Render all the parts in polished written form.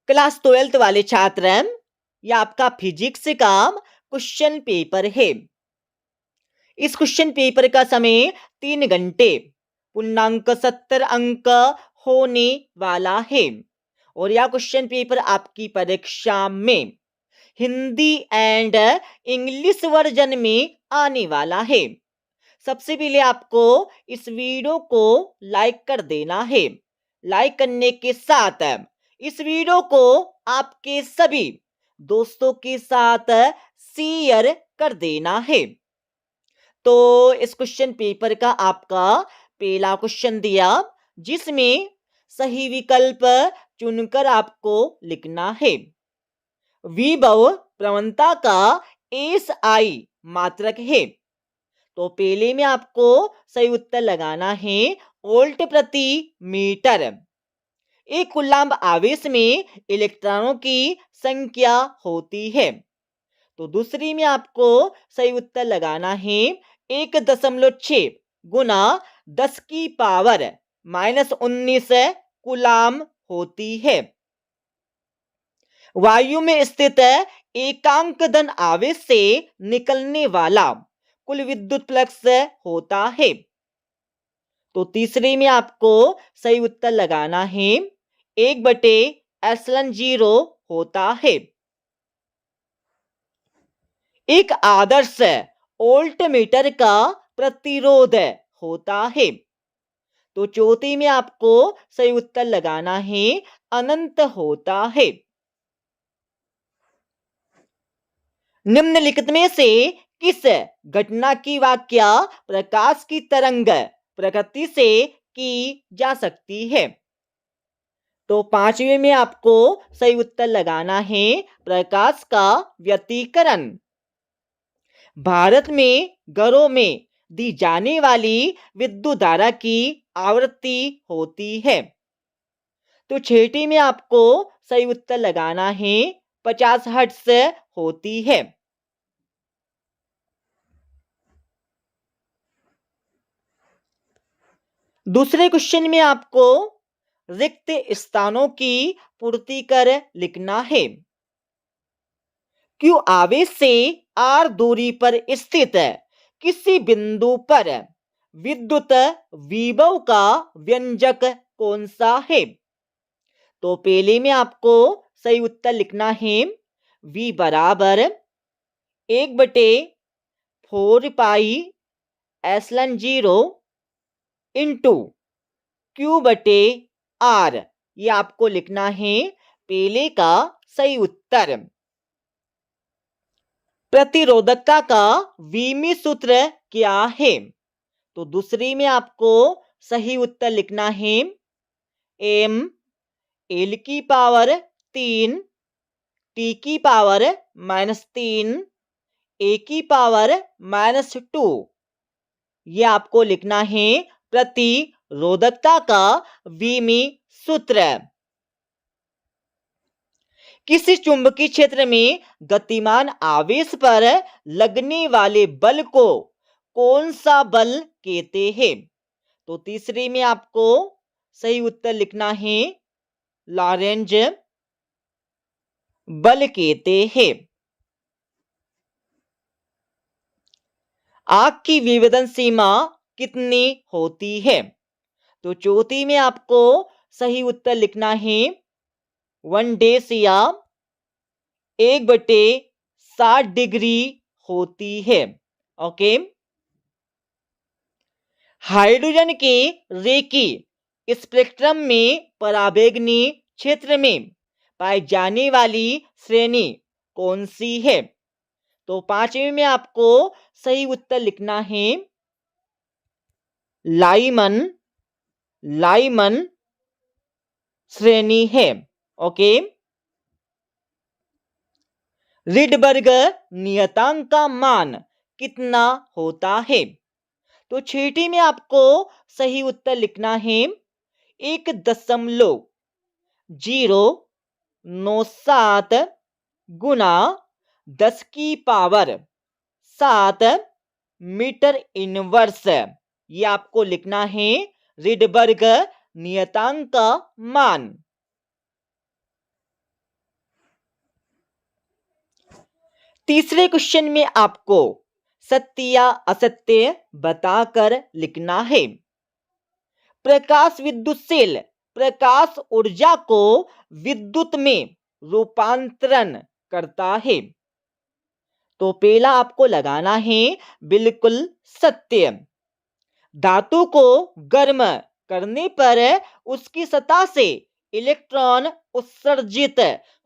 Class 12th वाले छात्र, ये आपका फिजिक्स का क्वेश्चन पेपर है। इस क्वेश्चन पेपर का समय 3 घंटे पूर्णांक 70 अंक होने वाला है और यह क्वेश्चन पेपर आपकी परीक्षा में हिंदी एंड इंग्लिश वर्जन में आने वाला है। सबसे पहले आपको इस वीडियो को लाइक कर देना है। लाइक करने के साथ इस वीडियो को आपके सभी दोस्तों के साथ शेयर कर देना है। तो इस क्वेश्चन पेपर का आपका पहला क्वेश्चन दिया, जिसमें सही विकल्प चुनकर आपको लिखना है। विभव प्रवणता का एसआई मात्रक है। तो पहले में आपको सही उत्तर लगाना है वोल्ट प्रति मीटर। एक कूलाम्ब आवेश में इलेक्ट्रॉनों की संख्या होती है। तो दूसरी में आपको सही उत्तर लगाना है 1.6 गुना 10 की पावर -19 कूलाम्ब होती है। वायु में स्थित एकांक धन आवेश से निकलने वाला कुल विद्युत फ्लक्स होता है। तो तीसरे में आपको सही उत्तर लगाना है 1/ε0 होता है। एक आदर्श वोल्ट मीटर का प्रतिरोध होता है। तो चौथी में आपको सही उत्तर लगाना है अनंत होता है। निम्नलिखित में से किस घटना की व्याख्या प्रकाश की तरंग प्रकृति से की जा सकती है? तो पांचवें में आपको सही उत्तर लगाना है प्रकाश का व्यतिकरण। भारत में घरों में दी जाने वाली विद्युत धारा की आवृत्ति होती है। तो छठी में आपको सही उत्तर लगाना है 50 हर्ट्ज होती है। दूसरे क्वेश्चन में आपको रिक्त स्थानों की पूर्ति कर लिखना है। Q आवेश से R दूरी पर स्थित किसी बिंदु पर विद्युत विभव का व्यंजक कौन सा है? तो पहले में आपको सही उत्तर लिखना है V बराबर 1/4 पाई ε0 इंटू Q/R। ये आपको लिखना है पहले का सही उत्तर। प्रतिरोधकता का विमी सूत्र क्या है? तो दूसरी में आपको सही उत्तर लिखना है m l की पावर 3 t की पावर -3 a की पावर -2। ये आपको लिखना है प्रतिरोधकता का विमी सूत्र। किसी चुंबकीय क्षेत्र में गतिमान आवेश पर लगने वाले बल को कौन सा बल कहते हैं? तो तीसरे में आपको सही उत्तर लिखना है लॉरेंज बल कहते हैं। आग की विभेदन सीमा कितनी होती है? तो चौथी में आपको सही उत्तर लिखना है 1 डेश या 1/60 डिग्री होती है। ओके। हाइड्रोजन के रेखी स्पेक्ट्रम में पराबैंगनी क्षेत्र में पाई जाने वाली श्रेणी कौन सी है? तो पांचवें में आपको सही उत्तर लिखना है लाइमन श्रेणी है। ओके। रिडबर्ग नियतांक का मान कितना होता है? तो छठी में आपको सही उत्तर लिखना है 1.097 गुना 10 की पावर 7 मीटर इनवर्स। ये आपको लिखना है रिडबर्ग नियतांक का मान। तीसरे क्वेश्चन में आपको सत्य या असत्य बताकर लिखना है। प्रकाश विद्युतशील प्रकाश ऊर्जा को विद्युत में रूपांतरण करता है। तो पहला आपको लगाना है बिल्कुल सत्य। धातु को गर्म करने पर उसकी सतह से इलेक्ट्रॉन उत्सर्जित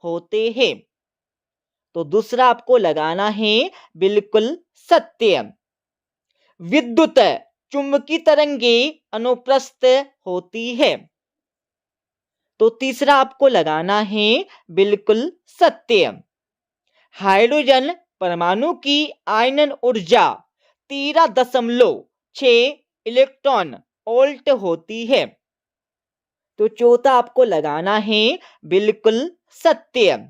होते हैं। तो दूसरा आपको लगाना है बिल्कुल सत्य। विद्युत चुंबकीय तरंगे अनुप्रस्थ होती है। तो तीसरा आपको लगाना है बिल्कुल सत्य। हाइड्रोजन परमाणु की आयनन ऊर्जा 13.6 इलेक्ट्रॉन वोल्ट होती है। तो चौथा आपको लगाना है बिल्कुल सत्य।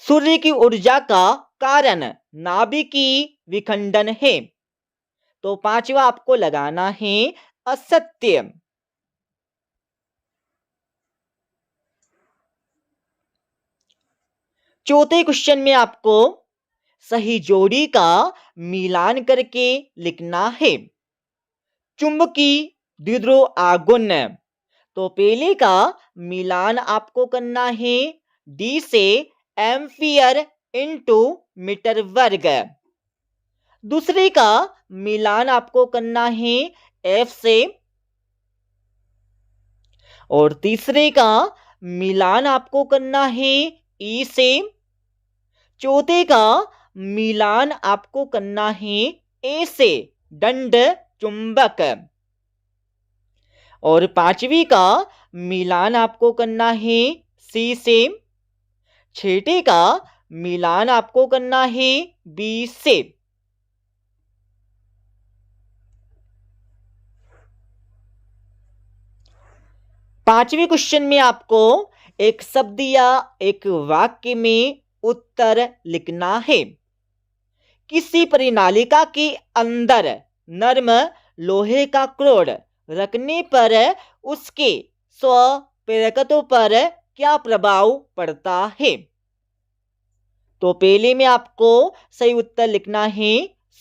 सूर्य की ऊर्जा का कारण नाभिकीय विखंडन है। तो पांचवा आपको लगाना है असत्य। चौथे क्वेश्चन में आपको सही जोड़ी का मिलान करके लिखना है। चुंबकीय द्विध्रुव आघूर्ण। तो पहले का मिलान आपको करना है D से एम्पियर इंटू मीटर वर्ग। दूसरे का मिलान आपको करना है F से, और तीसरे का मिलान आपको करना है E से। चौथे का मिलान आपको करना है A से, दंड चुंबक। और पांचवी का मिलान आपको करना है C से। छठे का मिलान आपको करना है B से। पांचवें क्वेश्चन में आपको एक शब्द या एक वाक्य में उत्तर लिखना है। किसी परिनालिका के अंदर नर्म लोहे का क्रोड रखने पर उसके स्वप्रेरकत्व पर क्या प्रभाव पड़ता है? तो पहले में आपको सही उत्तर लिखना है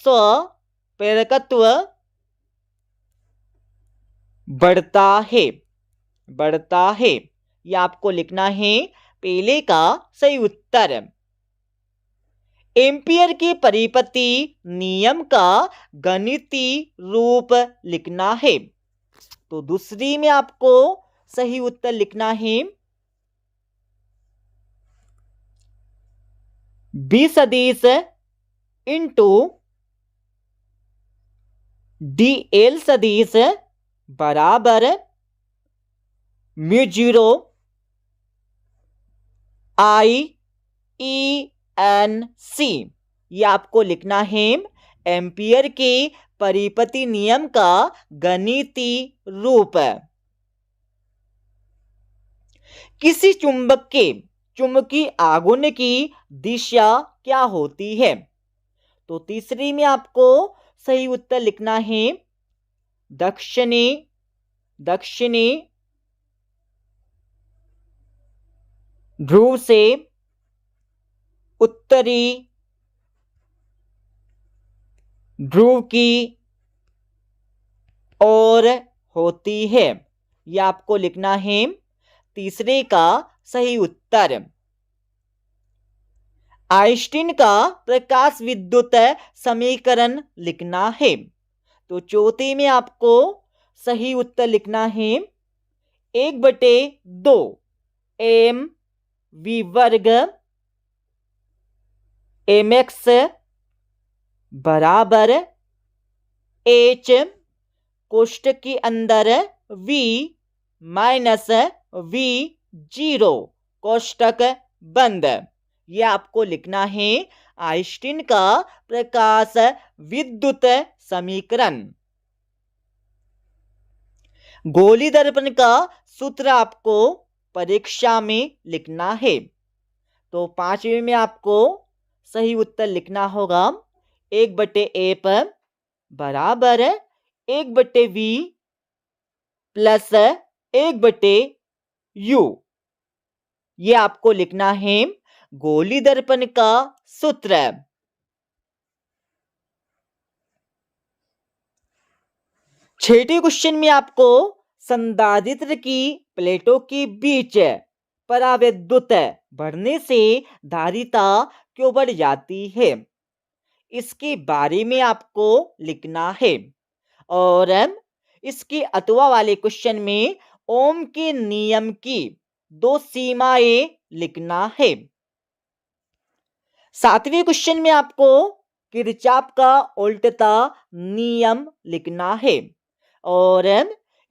स्वप्रेरकत्व बढ़ता है, बढ़ता है। यह आपको लिखना है पहले का सही उत्तर। एम्पियर के परिपति नियम का गणितीय रूप लिखना है। तो दूसरी में आपको सही उत्तर लिखना है B सदिश इंटू DL सदिश बराबर μ0 IENC। ये आपको लिखना है एम्पियर के परिपति नियम का गणितीय रूप। किसी चुंबक के चुंबकीय आघूर्ण की दिशा क्या होती है? तो तीसरी में आपको सही उत्तर लिखना है दक्षिणी, दक्षिणी ध्रुव से उत्तरी ध्रुव की ओर होती है। यह आपको लिखना है तीसरे का सही उत्तर। आइंस्टीन का प्रकाश विद्युत समीकरण लिखना है। तो चौथे में आपको सही उत्तर लिखना है 1/2 mv वर्ग mx बराबर h कोष्टक के अंदर v माइनस v0 कोष्टक बंद। यह आपको लिखना है आइंस्टीन का प्रकाश विद्युत समीकरण। गोली दर्पण का सूत्र आपको परीक्षा में लिखना है। तो पांचवें में आपको सही उत्तर लिखना होगा 1/f बराबर 1/v प्लस 1/u। ये आपको लिखना है गोली दर्पण का सूत्र। छठे क्वेश्चन में आपको संधारित्र की प्लेटों के बीच परावैद्युत बढ़ने से धारिता क्यों बढ़ जाती है, इसके बारे में आपको लिखना है। और इसके अथवा वाले क्वेश्चन में ओम के नियम की दो सीमाएं लिखना है। सातवें क्वेश्चन में आपको किरचॉफ का उल्टता नियम लिखना है। और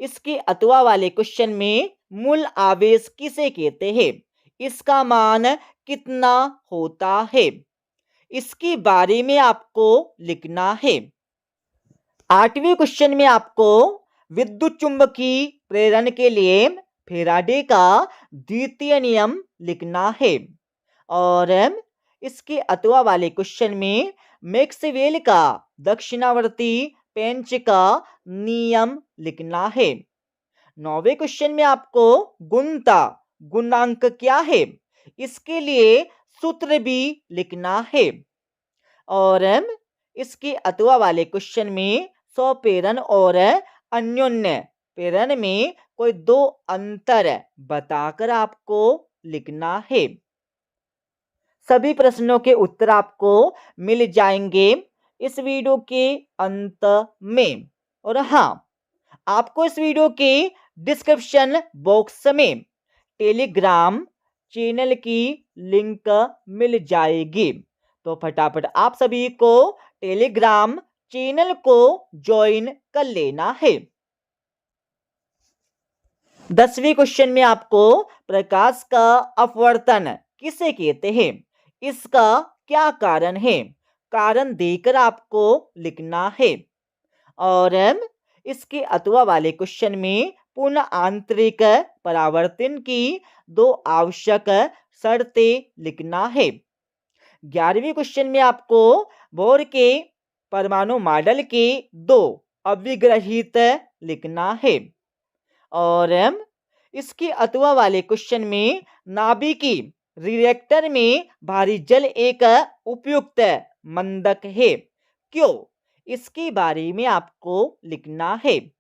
इसके अथवा वाले क्वेश्चन में मूल आवेश किसे कहते हैं, इसका मान कितना होता है, इसके बारे में आपको लिखना है। आठवें क्वेश्चन में आपको विद्युत चुंबकीय प्रेरण के लिए फैराडे का द्वितीय नियम लिखना है। और इसके अथवा वाले क्वेश्चन में मैक्सवेल का दक्षिणावर्ती पेंच का नियम लिखना है। नौवें क्वेश्चन में आपको गुणता गुणांक क्या है, इसके लिए सूत्र भी लिखना है। और इसके अथवा वाले क्वेश्चन में स्वप्रेरण और अन्योन्य प्रेरण में कोई दो अंतर बताकर आपको लिखना है। सभी प्रश्नों के उत्तर आपको मिल जाएंगे इस वीडियो के अंत में। और हाँ, आपको इस वीडियो के डिस्क्रिप्शन बॉक्स में टेलीग्राम चैनल की लिंक मिल जाएगी, तो फटाफट आप सभी को टेलीग्राम चैनल को ज्वाइन कर लेना है। 10वें क्वेश्चन में आपको प्रकाश का अपवर्तन किसे कहते हैं, इसका क्या कारण है, कारण देकर आपको लिखना है। और इसके अथवा वाले क्वेश्चन में पूर्ण आंतरिक परावर्तन की दो आवश्यक शर्तें लिखना है। 11वें क्वेश्चन में आपको बोर के परमाणु मॉडल के दो अभिग्रहित लिखना है। और इसके अथवा वाले क्वेश्चन में नाभिकी रिएक्टर में भारी जल एक उपयुक्त मंदक है, क्यों, इसके बारे में आपको लिखना है।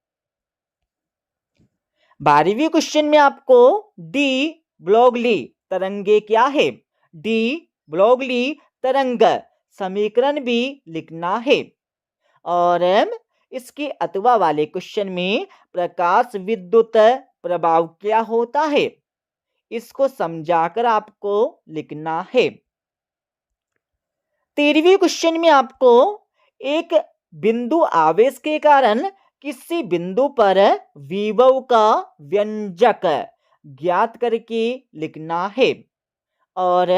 12वें क्वेश्चन में आपको डी ब्रोगली तरंगे क्या है, डी ब्रोगली तरंग समीकरण भी लिखना है। और इसके अथवा वाले क्वेश्चन में प्रकाश विद्युत प्रभाव क्या होता है, इसको समझाकर आपको लिखना है। 13वें क्वेश्चन में आपको एक बिंदु आवेश के कारण किसी बिंदु पर विभव का व्यंजक ज्ञात करके लिखना है। और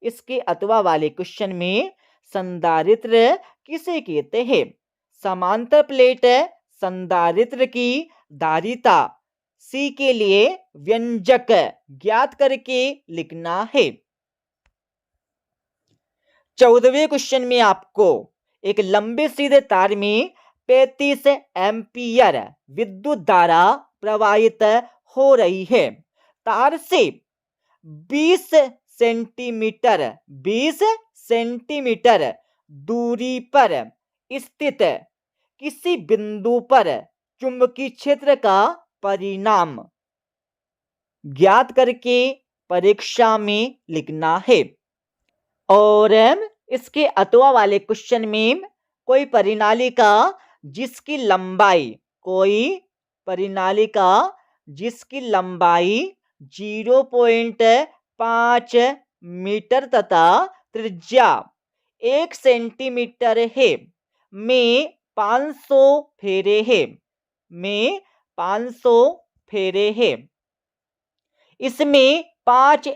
इसके अथवा वाले क्वेश्चन में संधारित्र किसे कहते हैं, समांतर प्लेट संधारित्र की धारिता सी के लिए व्यंजक ज्ञात करके लिखना है। 14वें क्वेश्चन में आपको एक लंबे सीधे तार में 35 एम्पियर विद्युत धारा प्रवाहित हो रही है। तार से 20 सेंटीमीटर दूरी पर स्थित किसी बिंदु पर चुंबकीय क्षेत्र का परिणाम ज्ञात करके परीक्षा में लिखना है। और इसके अथवा वाले क्वेश्चन में कोई परिनालिका जिसकी लंबाई 0.5 मीटर तथा त्रिज्या 1 सेंटीमीटर है, में 500 फेरे है, इसमें 5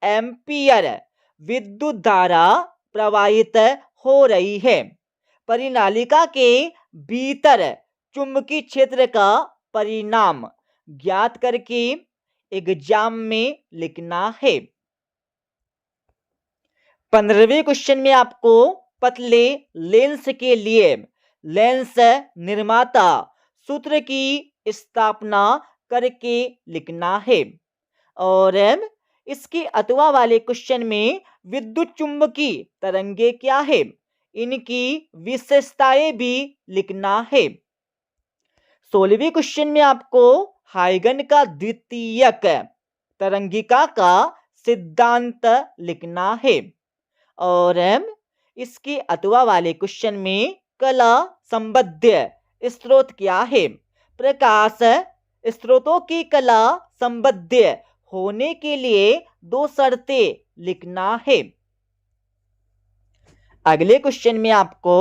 एम्पियर विद्युत धारा प्रवाहित हो रही है। परिनालिका के भीतर चुंबकीय क्षेत्र का परिणाम ज्ञात करके एग्जाम में लिखना है। 15वें क्वेश्चन में आपको पतले लेंस के लिए लेंस निर्माता सूत्र की स्थापना करके लिखना है। और इसकी अथवा वाले क्वेश्चन में विद्युत चुंबकीय तरंगे क्या है, इनकी विशेषताएं भी लिखना है। 16वें क्वेश्चन में आपको हाइगन का द्वितीयक तरंगिका का सिद्धांत लिखना है। और इसकी अथवा वाले क्वेश्चन में कला संबद्ध स्रोत क्या है, प्रकाश स्रोतों की कला संबद्ध होने के लिए 2 शर्तें लिखना है। अगले क्वेश्चन में आपको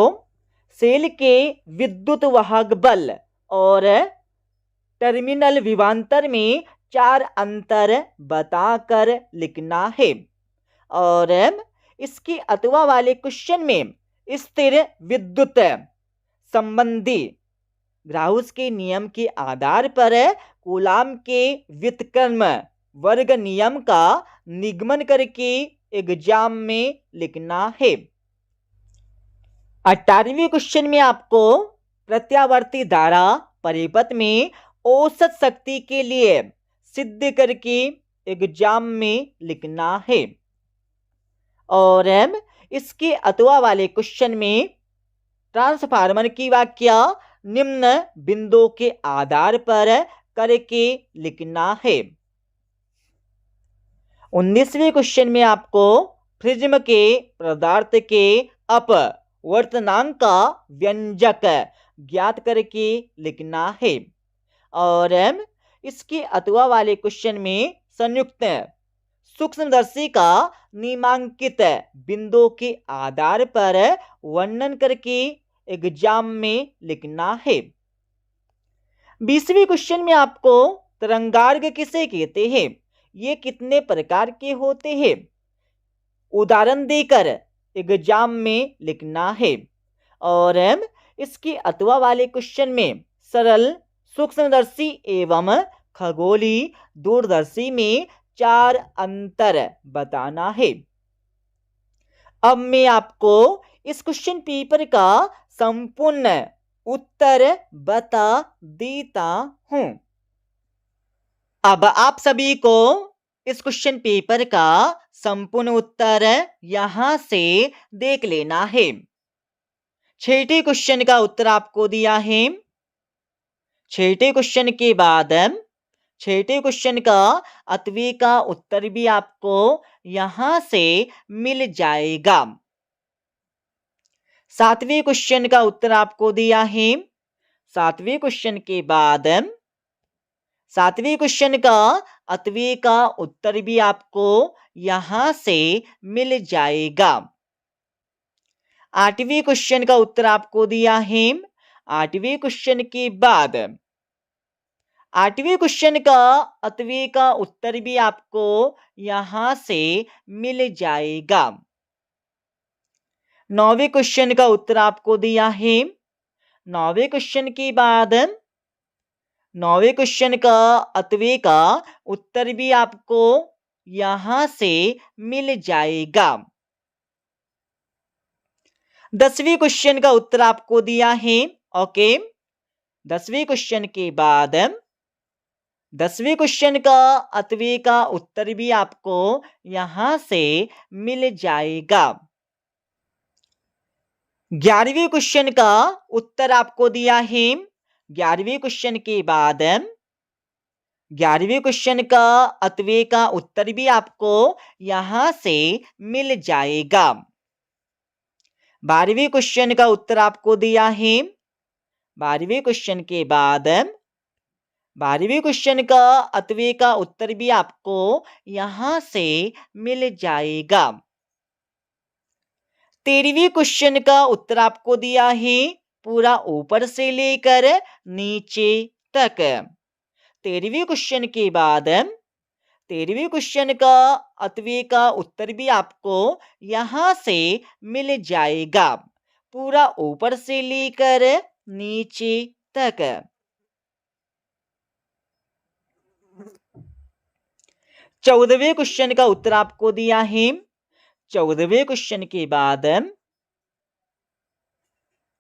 सेल के विद्युत वाहक बल और टर्मिनल विभवांतर में 4 अंतर बताकर लिखना है। और इसकी अथवा वाले क्वेश्चन में स्थिर विद्युत संबंधी ग्राउस के नियम के आधार पर कूलाम के व्युत्क्रम वर्ग नियम का निगमन करके एग्जाम में लिखना है। 18वें क्वेश्चन में आपको प्रत्यावर्ती धारा परिपथ में औसत शक्ति के लिए सिद्ध करके एग्जाम में लिखना है। और इसके अथवा वाले क्वेश्चन में ट्रांसफार्मर की व्याख्या निम्न बिंदुओं के आधार पर करके लिखना है। 19वें क्वेश्चन में आपको प्रिज्म के पदार्थ के अपवर्तनांक का व्यंजक ज्ञात करके लिखना है। और इसके अथवा वाले क्वेश्चन में संयुक्त सूक्ष्मदर्शी का निम्नांकित बिंदुओं के आधार पर वर्णन करके एग्जाम में लिखना है। 20वें क्वेश्चन में आपको तरंगार्ग किसे कहते हैं, ये कितने प्रकार के होते हैं, उदाहरण देकर एग्जाम में लिखना है। और इसके अथवा वाले क्वेश्चन में सरल सूक्ष्मदर्शी एवं खगोलीय दूरदर्शी में 4 अंतर बताना है। अब मैं आपको इस क्वेश्चन पेपर का संपूर्ण उत्तर बता देता हूं। अब आप सभी को इस क्वेश्चन पेपर का संपूर्ण उत्तर यहां से देख लेना है। 6ठे क्वेश्चन का उत्तर आपको दिया है। 6ठे क्वेश्चन के बाद 6ठे क्वेश्चन का अथवे का उत्तर भी आपको यहां से मिल जाएगा। 7वें क्वेश्चन का उत्तर आपको दिया है। 7वें क्वेश्चन के बाद 7वें क्वेश्चन का अथवे का उत्तर भी आपको यहां से मिल जाएगा। 8वें क्वेश्चन का उत्तर आपको दिया है। 8वें क्वेश्चन के बाद 8वें क्वेश्चन का अथवे का उत्तर भी आपको यहां से मिल जाएगा। 9वें क्वेश्चन का उत्तर आपको दिया है। 9वें क्वेश्चन के बाद 9वें क्वेश्चन का अथवे का उत्तर भी आपको यहां से मिल जाएगा। 10वें क्वेश्चन का उत्तर आपको दिया है। ओके, 10वें क्वेश्चन के बाद 10वें क्वेश्चन का अथवे का उत्तर भी आपको यहां से मिल जाएगा। 11वें क्वेश्चन का उत्तर आपको दिया है। 11वें क्वेश्चन के बाद 11वें क्वेश्चन का अथवे का उत्तर भी आपको यहां से मिल जाएगा। 12वें क्वेश्चन का उत्तर आपको दिया है। 12वें क्वेश्चन के बाद 12वें क्वेश्चन का अथवे का उत्तर भी आपको यहां से मिल जाएगा। 13वें क्वेश्चन का उत्तर आपको दिया है पूरा ऊपर से लेकर नीचे तक। 13वें क्वेश्चन के बाद 13वें क्वेश्चन का अथवे का उत्तर भी आपको यहां से मिल जाएगा, पूरा ऊपर से लेकर नीचे तक। 14वें क्वेश्चन का उत्तर आपको दिया है। 14वें क्वेश्चन के बाद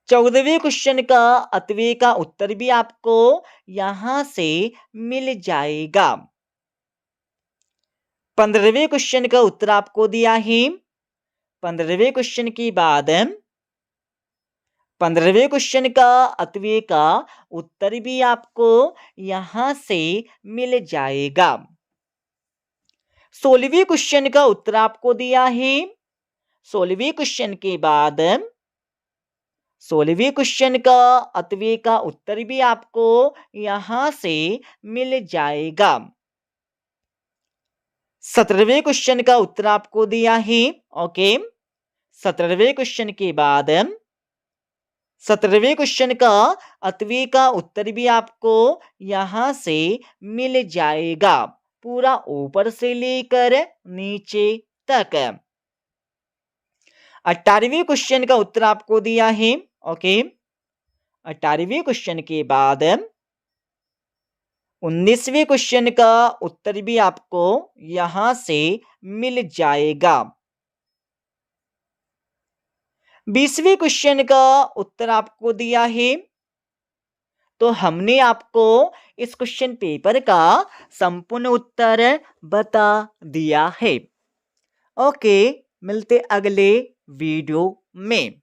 14वें क्वेश्चन का अथवे का उत्तर भी आपको यहां से मिल जाएगा। 15वें क्वेश्चन का उत्तर आपको दिया है। 15वें क्वेश्चन के बाद 15वें क्वेश्चन का अतवे का उत्तर भी आपको यहां से मिल जाएगा। 16वें क्वेश्चन का उत्तर आपको दिया है। 16वें क्वेश्चन के बाद 16वें क्वेश्चन का अतवे का उत्तर भी आपको यहां से मिल जाएगा। 17वें क्वेश्चन का उत्तर आपको दिया है। ओके, 17वें क्वेश्चन के बाद 17वें क्वेश्चन का अतवे का उत्तर भी आपको यहां से मिल जाएगा, पूरा ऊपर से लेकर नीचे तक। 18वें क्वेश्चन का उत्तर आपको दिया है। ओके, 18वें क्वेश्चन के बाद 19वें क्वेश्चन का उत्तर भी आपको यहां से मिल जाएगा। 20वें क्वेश्चन का उत्तर आपको दिया है। तो हमने आपको इस क्वेश्चन पेपर का संपूर्ण उत्तर बता दिया है। ओके, मिलते अगले वीडियो में।